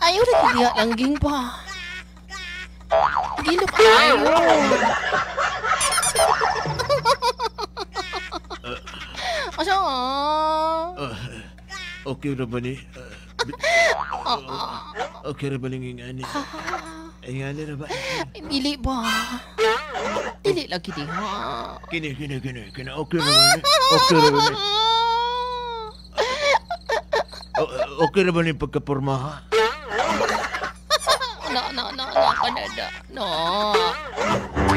Ayaw na kaya langging pa. Gilok ayaw. Asa nga? Okay ra ba ni? Okay ra ba ni ngani? Ngani ra ba? Dili ba? Dili lagi di ha. Kini. Okay ra ba ni? Okay ra ba ni? Okay ra ba ni pagkaporma ha? Kanada. No.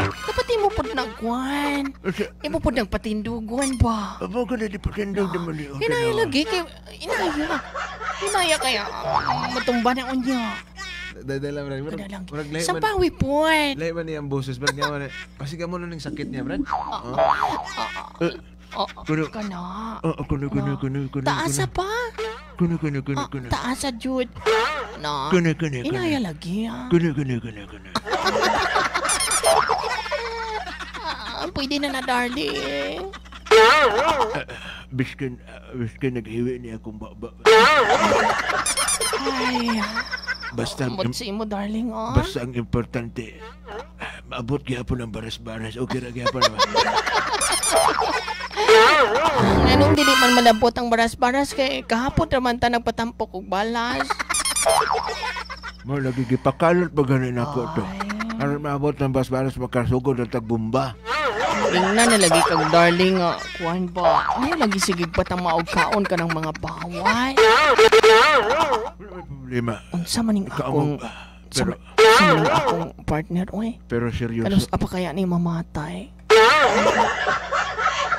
Dapat imo pod nagwan. Imo pod nagpatindugan ba? Abo ka na di patindog naman ni. Inaya lagi kay inaya kaya matumba na unya. Dadala Brad. Murag sampawi po. Lahi man niya ang boses Brad nga man. Kasi ka mo nung sakit niya Brad. Kana. Kuno. Taasa pa. Kuno. Taasa jud. No. Kuno. Inaya lagi ha. Kuno. Pwede na darling. Biskan naghiwi niya akong baba. Ay. Basta mo darling oh. Basta ang importante, maabot gyapon ang baras-baras. Okay ra gyapon naman. Anong dili man malabot ang baras-baras kay kahapon raman ta nagpatampok og balas. Mo lagi gipakalot pa ganin ako to. Aron maabot ang baras-baras makasugod ang tagbomba. Tingnan na lagi kag darling nga kuan ba. Ay lagi sigig patang maog kaon ka ng mga baway. Problema. Unsa man ning akong pero akong partner oy. Pero seryoso. Kanos apa kaya ni mamatay?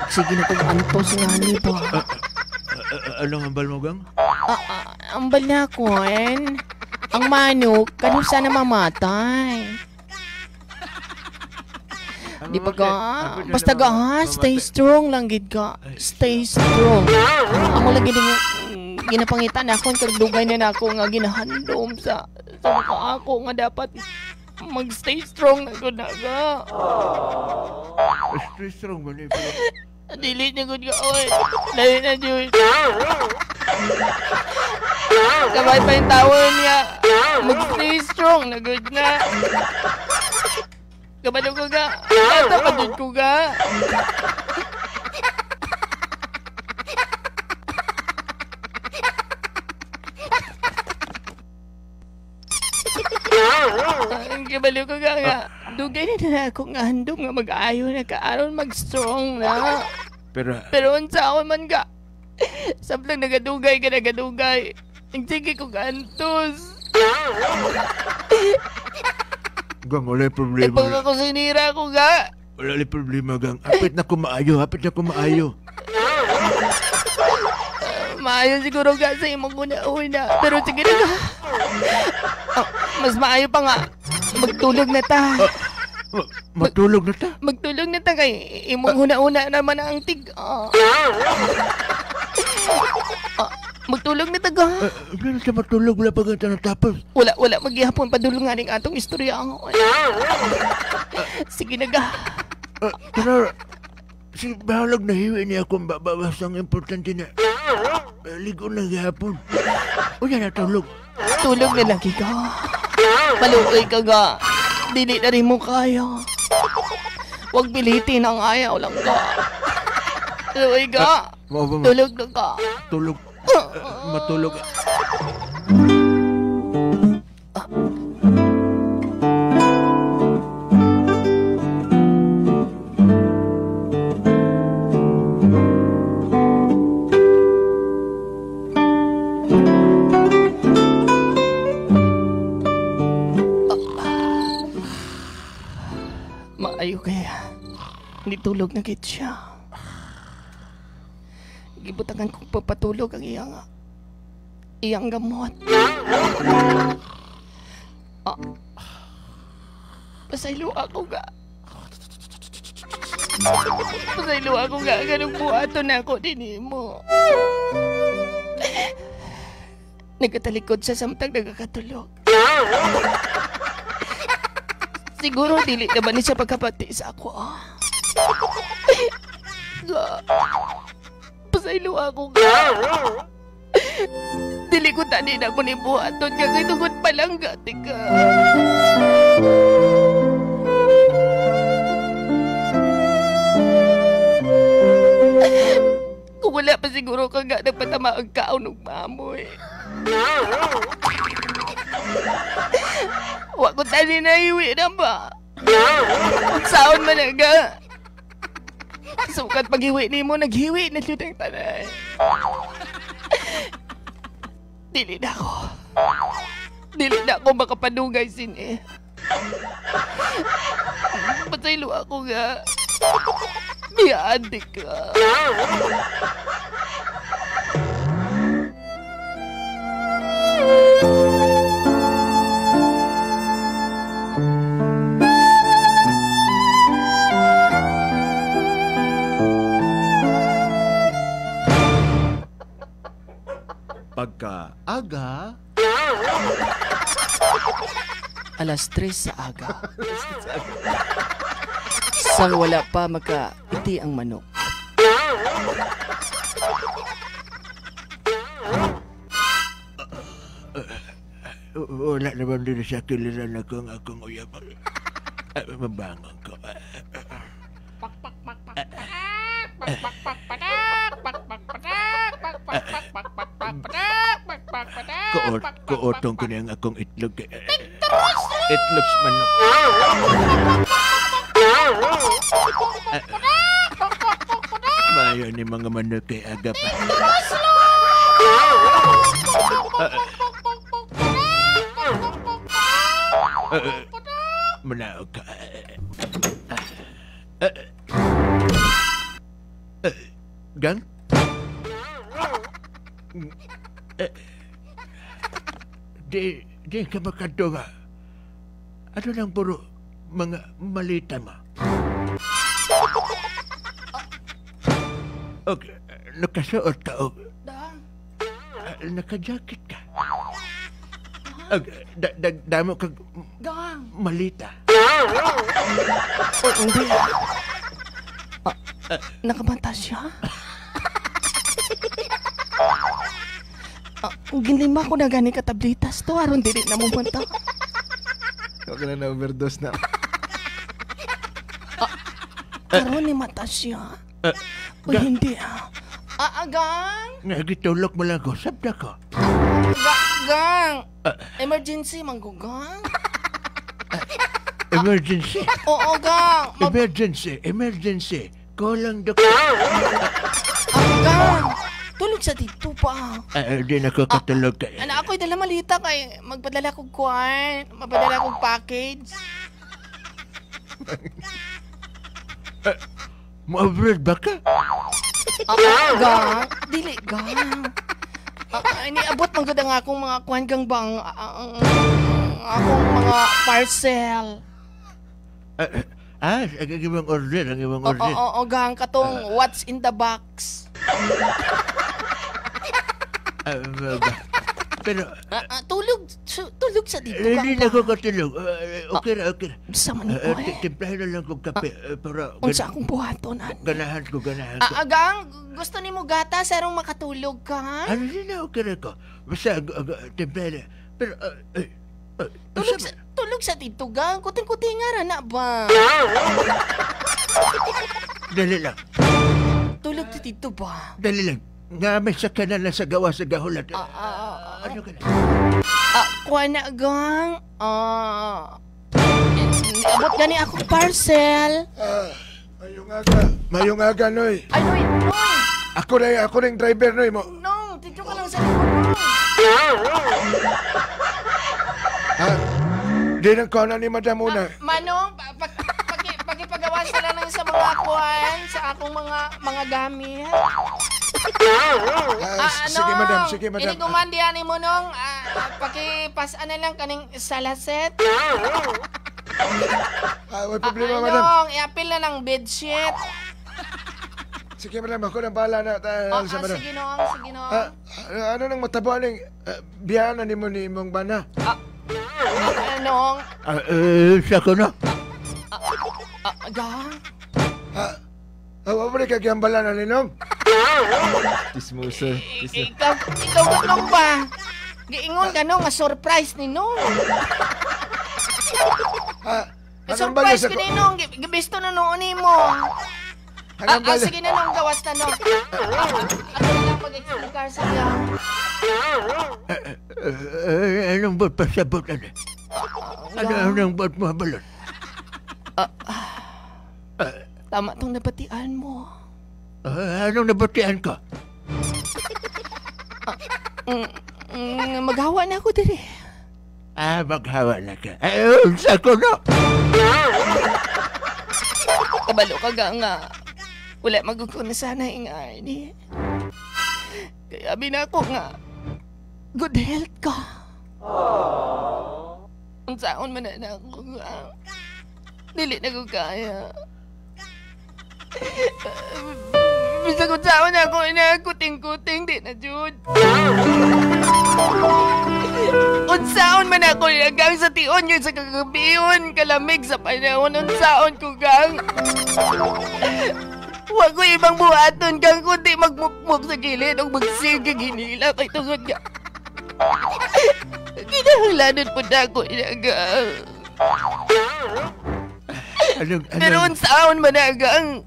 Sige na kong antos nga ni ba? Anong hambal mo gang? Ambal na ko ang manok kanus sana mamatay. Di ba ka? Basta ka ha, stay strong lang gid ka. Stay strong. Ako lagi din ginapangitan ako kag dugay na ako nga ginahandom sa mukha ako nga dapat mag-stay strong na gud na ka. Stay strong ba ni? Dili na gud ka oy. Dali na jud. Sabay pa yung tawon niya. Mag-stay strong na gud na. Kabalo ko ga. Bata pa dun ko ga. Kabalo ko ga nga. Dugay na ako nga handom nga mag-ayo na kaaron mag-strong na. Pero unsa ako man ga. Sablang nagadugay ka nagadugay. Ang sige ko gantos. Gang, wala problema. Ipag ako sinira ko ga. Wala problema gang. Hapit na kumaayo. Maayo siguro ga sa imong una-una. Pero sige na ga. Mas maayo pa nga. Magtulog na ta. Matulog na ta? Magtulog na ta kay imong una-una naman ang tig. Magtulog na taga. Pero sa matulog, wala pa ganta natapos. Wala maghihapon padulong nga rin atong istorya ang sige na ga. Pero, si bahalag na hiwi niya akong bababas ang importante na. Ligo na gihapon. O yan natulog. Tulog na lagi ka. Maluoy ka ga. Dili na rin mo kaya. Huwag pilitin ang ayaw lang ka. Maluoy ka. Tulog na ka. Tulog. Matulog. Maayo kaya. Hindi tulog na kit siya. Gibutakan kong papatulog ang iyang gamot. Pasaylo ako ga. Ganong buhato na ako din mo. Nagkatalikod sa samtang nagkakatulog. Siguro dili naman niya pagkapati sa ako. pasaylo ako nga. Dili ko tani na ko ni buhaton nga kay tungod palangga, tika. Kung wala pa siguro ka nga nagpatama ang kaon ng mamoy. Wa ko tani na iwi na ba? Kung saon man nga. Sukat paghiwi ni mo, naghiwi na siya ng tanan. Dili na ako. Dili na ako makapanugay sini. Pasaylo ako nga. Miyaan ka. Pagka-aga, Alas 3 sa aga. Sang wala pa makaiti ang manok. Wala naman din sa kiliran akong uyab. Mabangon ko. Kuotong ko niyang akong itlog. Itlog sa manok. Mayo ni mga manok kay aga pa. Manaog ka. Gang? Di ka makadunga. Ano lang puro mga malita mo? Okay, nakasuot ka o nakajakit ka. Damo kag malita. Hindi. Nakabanta siya? Ginlima ko na gani katablitas to. Aron dili na mo banta. Huwag ka na overdose na. Aron ni mata siya. O hindi Agang! Nagitulog mo lang ko. Sabda ko. Gang! Emergency, manggugang? Emergency? Oo, gang! Emergency. Kulang doktor. Gang! Tulog sa dito pa. Di na ko katulog ka. Ako'y dala malita kay magpadala kong kwan. Magpadala kong package. Ma-abroad ba ka? Gang! Dili, gang. Iniabot man gud ang akong mga kwan gang bang akong mga parcel. Ang imong order, Oo, gang, katong what's in the box. Pero tulog sa dito. hindi na ko katulog. Okay ra. Sa man ko Timplahin na lang kong kape para unsa akong buhaton. ganahan ko. Gang, gusto nimo gata sarong makatulog ka? Ano din na okay ra ko. Basta timplahin. Pero Tulog sa dito, gang. Kuting-kutinga ra na ba? Dali lang. Tulog sa dito ba? Dali lang. Nga may sakyanan na sa gawa sa gahulat. Ano ka na? Kuha na, gang. Abot gani akong parcel. Mayong aga, Noy. Ay, Noy. Ako rin driver, Noy mo. No, dito ka lang sa likod, Noy. Ha? Di nang kanan ni Madam una. Manong, pagipagawa sila ng sa mga kuhan, sa akong mga gamit. Sige, Madam. Ini kumandihan mo nung pakipasaan na lang kaning salaset. May problema, Madam. I-appeal na ng bedsheet. Sige, Madam. Ako nang bahala na. Madam. Sige noong. Ano nang matabo aning biyanan ni mo ni mong bana? Anong? Sa ko na. Gang? Wala ka kiyambala na ninong? Chismoso. Ikaw ganun ba? Giingon ka no, nga surprise ni no. Anong ba Surprise sa... ka ni no, gibisto na noon ni mo. Sige na nung gawas na no. Ako na lang mag-explicar sa iyo. Anong ba't pasabot ano? Anong ba't mo balon? Tama tong nabatian mo. Anong nabatian ka? Maghawa na ako dali. Maghawa na ka. Unsa ko no? Kabalo ka nga. Wala maguguna sana ingay ni. Kaya binako nga. Good health ka. Ang saon man na ako nga. Dili na ko kaya. Bisa ko saon ako na kuting-kuting di na jud. Unsaon man ako gang sa tion yun sa kagabiyon kalamig sa panahon unsaon ko gang. Wa ko ibang buhaton gang kundi magmukmuk sa gilid o magsige ginila kay tungod nga. Kinahanglanon po na ako inagang. Pero unsaon man nagang.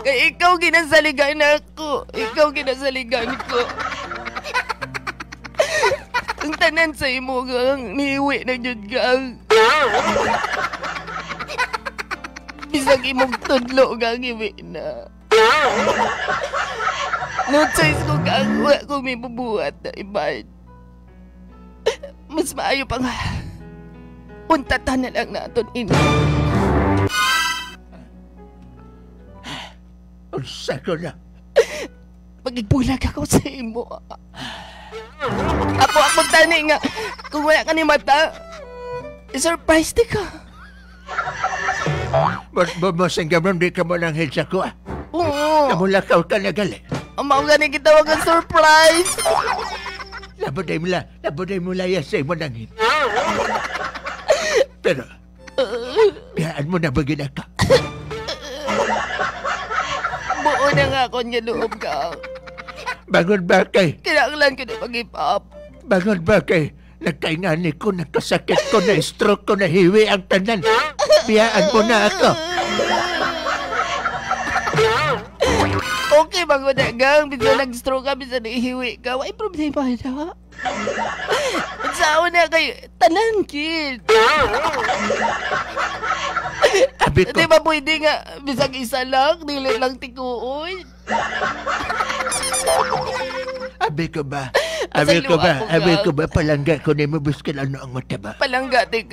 Kay ikaw ginasaligan ako. Ikaw ginasaligan ko. Ang tanan sa imo gang niiwi na jud gang. Bisag imong tudlo gang iwi na. No choice ko gang wa ko may bubuhat na iban. Mas maayo pa nga. Untatan na lang naton ini. Unsa ko na? Magigbulag ako sa imo. Ako tani nga. Kung wala ka ni mata, i-surprise di ka. Masang gabron di ka mo nang hit sa ko Oo. Kamulakaw ka na gali. Ang mga ni kita wag ang surprise. Laboday mo layasay mo nang hit. Pero, biyaan mo na bagin ka. Buo na nga ako niya loob ka. Bangon ba kay? Kinakailan ko na mag-ipap. Bangon ba kay? Nagkaingani ko, nagkasakit ko, na-stroke ko, nahiwi ang tanan. Biyaan mo na ako. Okay, bangon na gang. Bisa nag-stroke ka, bisa nahihiwi ka. Why problema na? Saan na kayo? Tanan, kid. Abi ko. Di ba pwede nga, bisag isa lang, dili lang tikuoy. Abi ko ba? Abi ko ba? Palangga ko na mo biskan ano ang mataba? Palanggati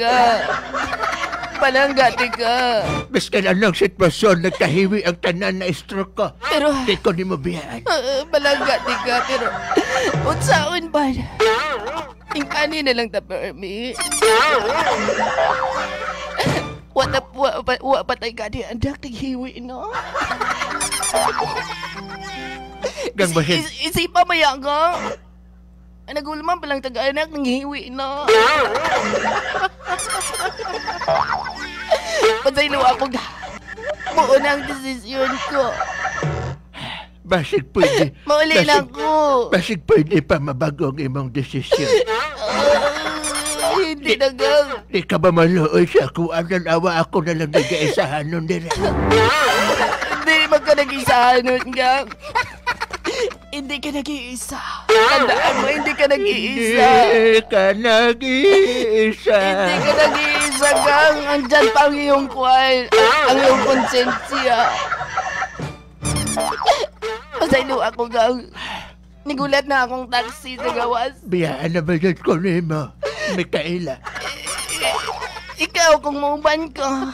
ka. Biskan anong sitwasyon, nagkahiwi ang tanan na stroke ko. Pero, Di ko ni mo biyaan. palanggati ka, pero, unsaon ba? Ingkani na lang ta, Permi. Wa patay ka di anak, naghiwi, no? Gang bahin. Isipa maya ka. Nagulman palang taga-anak, nanghiwi, no? Pasaylo ako ga. Buo na ang desisyon ko. Basig pwede. Mauli lang ko. Basig pwede pa mabago ang imong desisyon. Hindi na gang. Di ka ba maluoy sa kuwanan awa ako na lang nag-aisahan nun din. Hindi magka nag-isahan nun gang. Hindi ka nag-iisa. Tandaan mo, hindi ka nag-iisa. Hindi ka nag-iisa. Hindi ka nag-iisa, gang. Andyan pa ang iyong kwal. Ang iyong konsensya. Pasaylo ako, gang. Nigulat na akong taxi sa gawas. Biyaan na ba yun ko nimo, Mikaela? Ikaw kung mauban ka.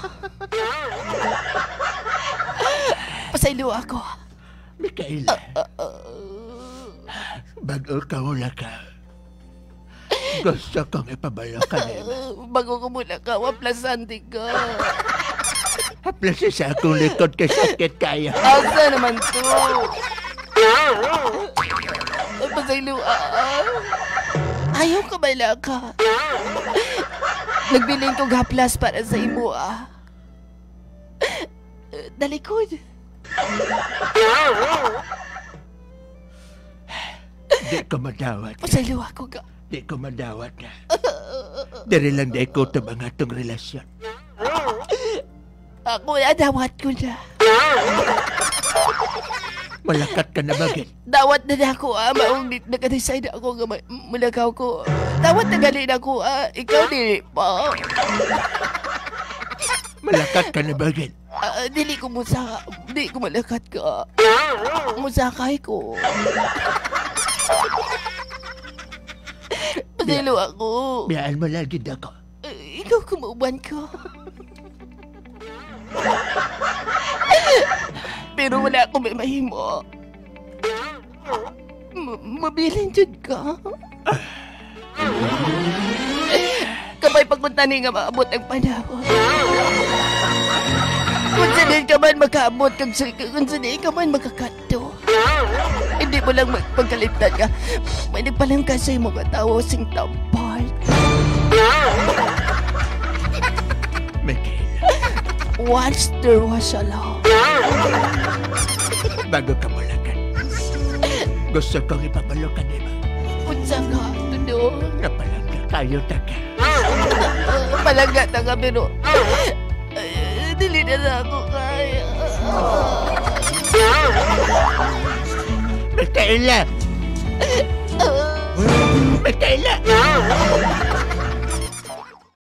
Pasaylo ako. Mikaela. Bago ka wala ka. Gusto kong ipabalo ka nimo. Bago ko muna ka, waplasante ka. Haplasi sa akong likod kay sakit kaya. Asa naman to? Pasaylo ayaw ka bala ka. Nagbiling ko haplas para sa imo Dalikod. Di ko madawat. Pasaylo ako ka. Di ko madawat na. Dari lang di ko ito mga itong relasyon. Ako dawat ko na. Malakat ka na bagay. Dawat na ako, maunit na ka-decide ako nga mulagaw ko. Dawat na galing ako, ikaw dili pa. Malakat ka na bagay. Dili ko malakat ka. Musakay ko. Pasaylo ako. Biyaan mo lagi ako. Ikaw kumuban ka. Pero wala akong may mahimo. Mabilin dyan ka. Kapay pagpunta ni nga maabot ang panahon. Kung saan ka man makaabot, kung saan ka man makakato. Hindi mo lang magpagkalitan ka. May nagpalang ka sa'yo mga tao sing tampay. Michaela. Once there was a love. Bago ka mulakan. Gusto kong ipapalokan, di ba? Unsa ka, Tudong? Napalaga kayo taka. Palaga na ka, pero dili na ako kaya. Michaela! Michaela!